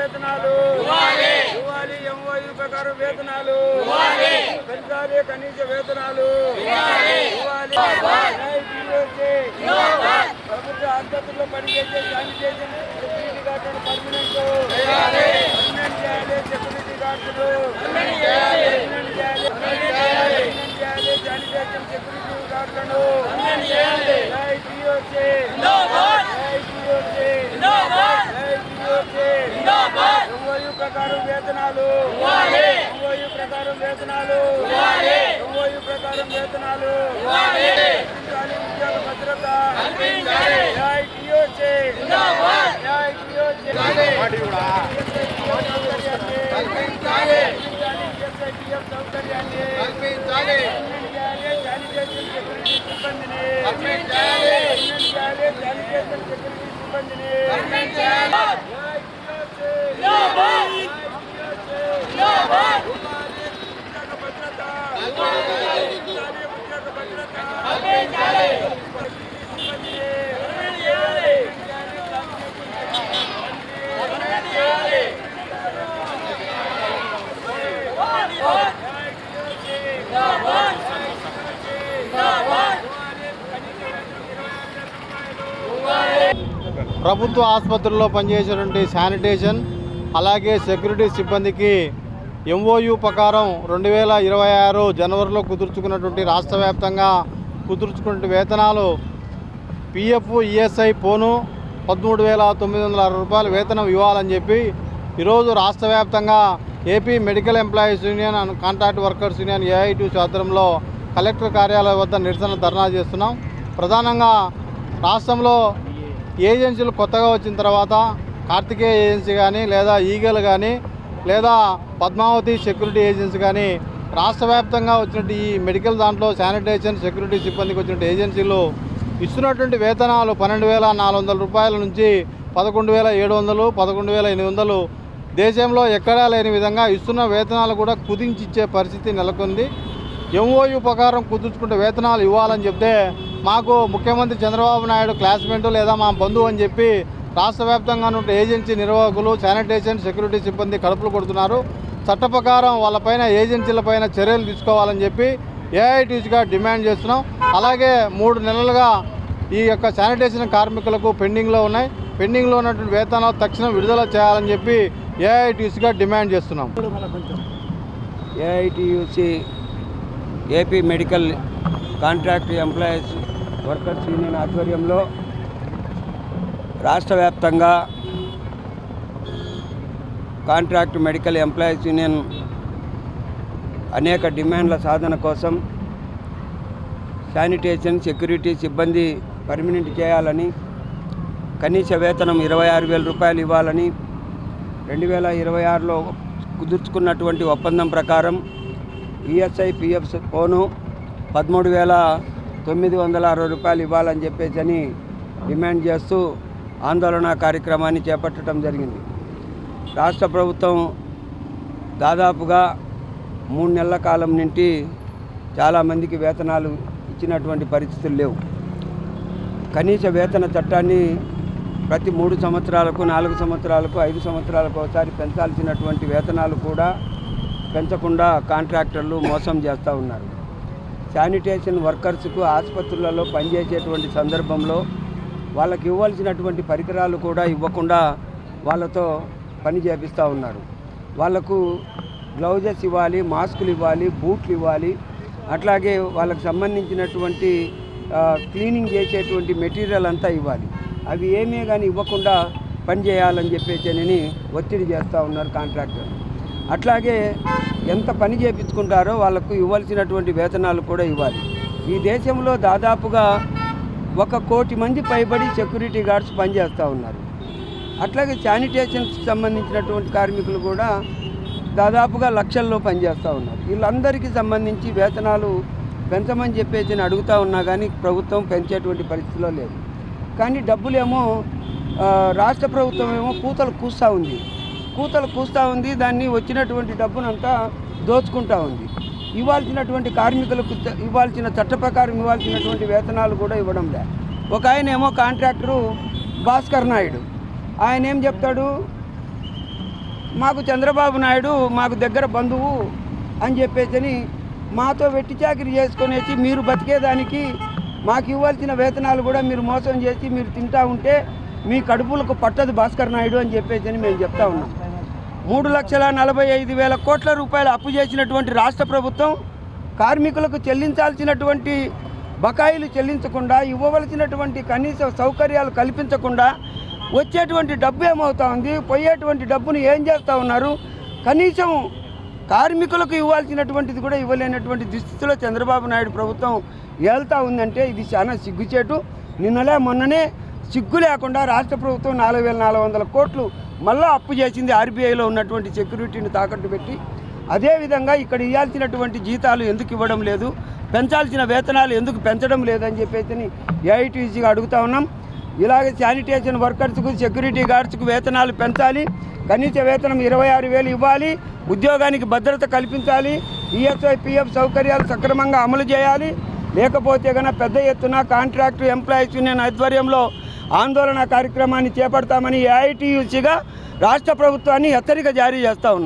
వేతనాలు ఇవ్వాలి, ఎంఓయూ ప్రకారం వేతనాలు పెంచాలి, కనీస వేతనాలు ఇవ్వాలి. ప్రభుత్వ ఆసుపత్రుల్లో పనిచేసే శానిటేషన్ సెక్యూరిటీ గార్డులను పర్మనెంట్ చేయాలి, సెక్యూరిటీ గార్డులు శానిటేషన్ సెక్యూరిటీ గార్డులను ఎంఓయూ ప్రకారం వేతనాలు ఎంఓయూ ప్రకారం వేతనాలు ఎంఓయూ ప్రకారం వేతనాలు ఉద్యోగ భద్రత ప్రభుత్వ ఆసుపత్రుల్లో పనిచేసేటువంటి శానిటేషన్ అలాగే సెక్యూరిటీ సిబ్బందికి ఎంఓయూ ప్రకారం 2026 జనవరిలో కుదుర్చుకున్నటువంటి రాష్ట్ర వ్యాప్తంగా కుదుర్చుకున్న వేతనాలు పిఎఫ్ ఈఎస్ఐ పోను 13,960 రూపాయల వేతనం ఇవ్వాలని చెప్పి ఈరోజు రాష్ట్ర వ్యాప్తంగా AP medical employees union and contract workers union AITC ఆధ్వర్యంలో కలెక్టర్ కార్యాలయం వద్ద నిరసన ధర్నా చేస్తున్నాం. ప్రధానంగా రాష్ట్రంలో ఏజెన్సీలు కొత్తగా వచ్చిన తర్వాత కార్తికేయ ఏజెన్సీ కానీ లేదా ఈగల్ కానీ లేదా పద్మావతి సెక్యూరిటీ ఏజెన్సీ కానీ రాష్ట్ర వ్యాప్తంగా వచ్చినట్టు ఈ మెడికల్ దాంట్లో శానిటేషన్ సెక్యూరిటీ సిబ్బందికి వచ్చినట్టు ఏజెన్సీలు ఇస్తున్నటువంటి వేతనాలు 12,400 రూపాయల నుంచి 11,700 11,800 దేశంలో ఎక్కడా లేని విధంగా ఇస్తున్న వేతనాలు కూడా కుదించిచ్చే పరిస్థితి నెలకొంది. ఎంఓయూ ప్రకారం కుదుర్చుకుంటే వేతనాలు ఇవ్వాలని చెప్తే మాకు ముఖ్యమంత్రి చంద్రబాబు నాయుడు క్లాస్మేట్ లేదా మా బంధువు అని చెప్పి రాష్ట్ర వ్యాప్తంగా ఉన్న ఏజెన్సీ నిర్వాహకులు శానిటేషన్ సెక్యూరిటీ సిబ్బంది కడుపులు కొడుతున్నారు. చట్ట ప్రకారం వాళ్ళపైన ఏజెన్సీలపైన చర్యలు తీసుకోవాలని చెప్పి ఏఐటీసీగా డిమాండ్ చేస్తున్నాం. అలాగే 3 నెలలుగా ఈ యొక్క శానిటేషన్ కార్మికులకు పెండింగ్లో ఉన్నాయి. పెండింగ్లో ఉన్నటువంటి వేతనాలు తక్షణం విడుదల చేయాలని చెప్పి ఏఐటీసీగా డిమాండ్ చేస్తున్నాం. AITUC AP medical contract employees workers union ఆధ్వర్యంలో రాష్ట్ర వ్యాప్తంగా కాంట్రాక్ట్ మెడికల్ ఎంప్లాయీస్ యూనియన్ అనేక డిమాండ్ల సాధన కోసం శానిటేషన్ సెక్యూరిటీ సిబ్బంది పర్మనెంట్ చేయాలని, కనీస వేతనం 26,000 రూపాయలు ఇవ్వాలని 2026లో కుదుర్చుకున్నటువంటి ఒప్పందం ప్రకారం ఈఎస్ఐ పిఎఫ్ పోను 13,960 రూపాయలు ఇవ్వాలని చెప్పేసి డిమాండ్ చేస్తూ ఆందోళన కార్యక్రమాన్ని చేపట్టడం జరిగింది. రాష్ట్ర ప్రభుత్వం దాదాపుగా 3 నెలల కాలం నుండి చాలామందికి వేతనాలు ఇచ్చినటువంటి పరిస్థితులు లేవు. కనీస వేతన చట్టాన్ని ప్రతి 3 సంవత్సరాలకు 4 సంవత్సరాలకు 5 సంవత్సరాలకు ఒకసారి పెంచాల్సినటువంటి వేతనాలు కూడా పెంచకుండా కాంట్రాక్టర్లు మోసం చేస్తూ ఉన్నారు. శానిటేషన్ వర్కర్స్కు ఆసుపత్రులలో పనిచేసేటువంటి సందర్భంలో వాళ్ళకి ఇవ్వాల్సినటువంటి పరికరాలు కూడా ఇవ్వకుండా వాళ్ళతో పని చేపిస్తూ ఉన్నారు. వాళ్లకు గ్లౌజెస్ ఇవ్వాలి, మాస్కులు ఇవ్వాలి, బూట్లు ఇవ్వాలి, అట్లాగే వాళ్ళకి సంబంధించినటువంటి క్లీనింగ్ చేసేటువంటి మెటీరియల్ అంతా ఇవ్వాలి. అవి ఏమీ కానీ ఇవ్వకుండా పని చేయాలని చెప్పేసి ఒత్తిడి చేస్తూ ఉన్నారు కాంట్రాక్టర్. అట్లాగే ఎంత పని చేయించుకుంటారో వాళ్ళకు ఇవ్వాల్సినటువంటి వేతనాలు కూడా ఇవ్వాలి. ఈ దేశంలో దాదాపుగా 1 కోటి మంది పైబడి సెక్యూరిటీ గార్డ్స్ పనిచేస్తూ ఉన్నారు. అట్లాగే శానిటేషన్కి సంబంధించినటువంటి కార్మికులు కూడా దాదాపుగా లక్షల్లో పనిచేస్తూ ఉన్నారు. వీళ్ళందరికీ సంబంధించి వేతనాలు పెంచమని చెప్పేసి అడుగుతూ ఉన్నా కానీ ప్రభుత్వం పెంచేటువంటి పరిస్థితిలో లేదు. కానీ డబ్బులేమో రాష్ట్ర ప్రభుత్వం ఏమో కూతలు కూస్తూ ఉంది. దాన్ని వచ్చినటువంటి డబ్బునంతా దోచుకుంటూ ఉంది. ఇవ్వాల్సినటువంటి కార్మికులకు ఇవ్వాల్సిన చట్ట ప్రకారం ఇవ్వాల్సినటువంటి వేతనాలు కూడా ఇవ్వడం లే. ఒక ఆయన ఏమో కాంట్రాక్టరు భాస్కర్ నాయుడు, ఆయన ఏం చెప్తాడు, మాకు చంద్రబాబు నాయుడు మాకు దగ్గర బంధువు అని చెప్పేసి మాతో వెట్టి చాకిరి చేసుకునేసి మీరు బతికేదానికి మాకు ఇవ్వాల్సిన వేతనాలు కూడా మీరు మోసం చేసి మీరు తింటా ఉంటే మీ కడుపులకు పట్టదు భాస్కర్ నాయుడు అని చెప్పేసి మేము చెప్తా ఉన్నాం. 3,45,000 కోట్ల రూపాయలు అప్పు చేసినటువంటి రాష్ట్ర ప్రభుత్వం కార్మికులకు చెల్లించాల్సినటువంటి బకాయిలు చెల్లించకుండా, ఇవ్వవలసినటువంటి కనీస సౌకర్యాలు కల్పించకుండా వచ్చేటువంటి డబ్బు ఏమవుతా ఉంది, పోయేటువంటి డబ్బును ఏం చేస్తూ ఉన్నారు, కనీసం కార్మికులకు ఇవ్వాల్సినటువంటిది కూడా ఇవ్వలేనటువంటి దుస్థితిలో చంద్రబాబు నాయుడు ప్రభుత్వం వెళ్తూ ఉందంటే ఇది చాలా సిగ్గుచేటు. మొన్ననే సిగ్గు లేకుండా రాష్ట్ర ప్రభుత్వం 4,400 కోట్లు మళ్ళీ అప్పు చేసింది ఆర్బీఐలో ఉన్నటువంటి సెక్యూరిటీని తాకట్టు పెట్టి. అదేవిధంగా ఇక్కడ ఇవ్వాల్సినటువంటి జీతాలు ఎందుకు ఇవ్వడం లేదు, పెంచాల్సిన వేతనాలు ఎందుకు పెంచడం లేదని చెప్పేసి ఏఐటీసీగా అడుగుతా ఉన్నాం. ఇలాగే శానిటేషన్ వర్కర్స్కు, సెక్యూరిటీ గార్డ్స్కు వేతనాలు పెంచాలి, కనీస వేతనం 26,000 ఇవ్వాలి, ఉద్యోగానికి భద్రత కల్పించాలి, ఈఎస్ఐ పిఎఫ్ సౌకర్యాలు సక్రమంగా అమలు చేయాలి. లేకపోతే కనుక పెద్ద ఎత్తున కాంట్రాక్టు ఎంప్లాయీస్ యూనియన్ ఆధ్వర్యంలో ఆందోళన కార్యక్రమాన్ని చేపడతామని ఏఐటీయూసీగా రాష్ట్ర ప్రభుత్వాన్ని హెచ్చరిక జారీ చేస్తూ ఉన్నాం.